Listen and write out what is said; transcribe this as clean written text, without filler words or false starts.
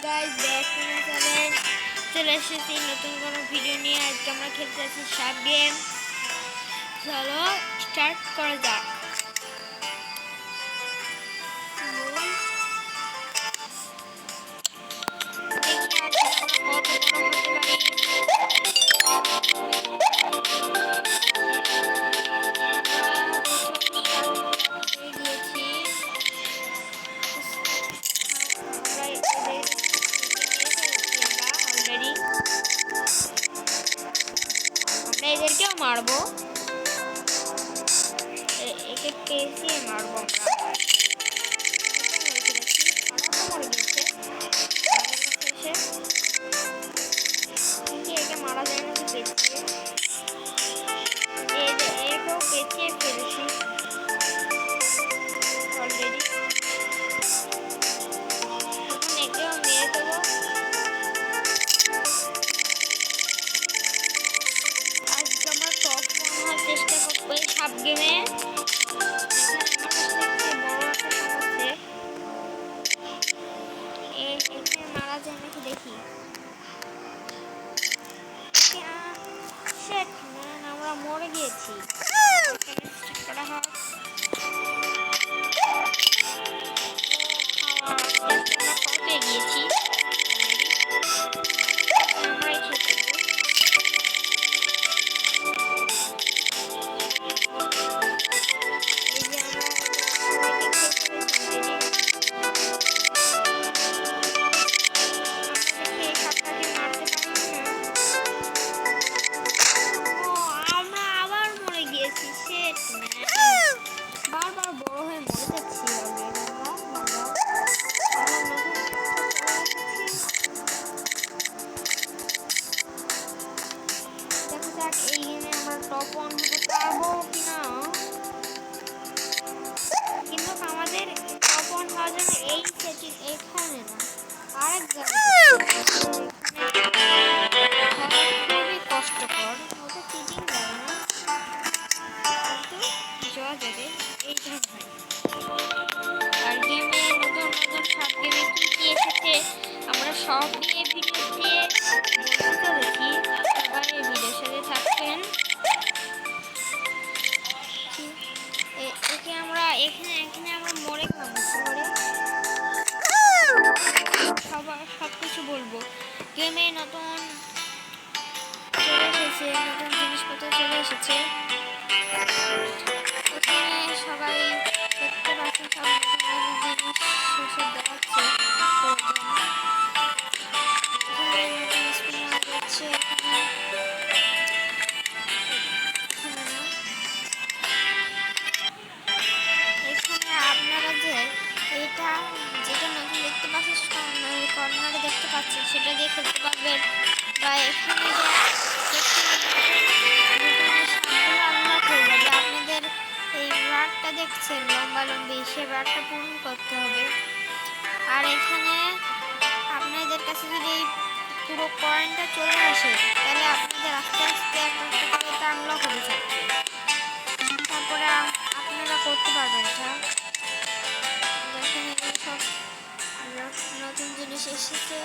Guys back to my channel. চলে এসেছি নতুন কোনো ভিডিও নিয়ে। আজকে আমরা খেলতে যাচ্ছি সাপ গেম। চলো স্টার্ট করা যাক। এদেরকেও মারবো, একে পেঁচিয়ে মারবো একে মারা যায় না, পেঁচিয়ে একেও পেঁচিয়ে ফেলেছি অলরেডি। এখন একেও মেরে দেবো। আজকে আমরা টপ হওয়ার চেষ্টা করবো এই সাপ গেমে। মারা যায় নাকি দেখি। আমরা মরে গিয়েছি। করা হোক। পেয়ে গিয়েছি। আমরাই খেতে বারবার বড় হয়ে মরে যাচ্ছি। দেখা যাক এই গেমে আমরা টপ 1 হতে পারবো কিনা। কিন্তু আমাদের টপ 1 হওয়ার জন্য এই সেটিং এখানে না, আরেক জায়গায় খুবই কষ্টকর। ওটা চিটিং যাবে না, যাওয়া যাবে এইখানে। আর গেমে নতুন নতুন সব গেমে কি কি এসেছে আমরা সব নিয়ে ভিডিওতে বলতে চলেছি। সবাই ভিডিওর সাথে থাকবেন। একে আমরা এখানে আমরা মরে গেলাম। সব কিছু বলবো। গেমে নতুন চলে এসেছে, নতুন জিনিসপত্র চলে এসেছে। এখানে সবাই দেখতে পাচ্ছেন সব জিনিস শেষে দেখাচ্ছে। এখানে আপনারা যে এটা যেটা নতুন দেখতে পাচ্ছেন, কর্নারে দেখতে পাচ্ছেন, সেটা দিয়ে খেলতে পারবেন। বা এখানে আপনাদের এই রাডটা দেখছেন লম্বা লম্বি, সে রাডটা পূরণ করতে হবে। আর এখানে আপনাদের কাছে যদি এই পুরো কয়েনটা চলে আসে, তাহলে আপনাদের আস্তে আস্তে একটা করে এটা আনলক হতে থাকবে। তারপরে আপনারা করতে পারবেন এটা। দেখেন এগুলো সব নতুন জিনিস এসেছে।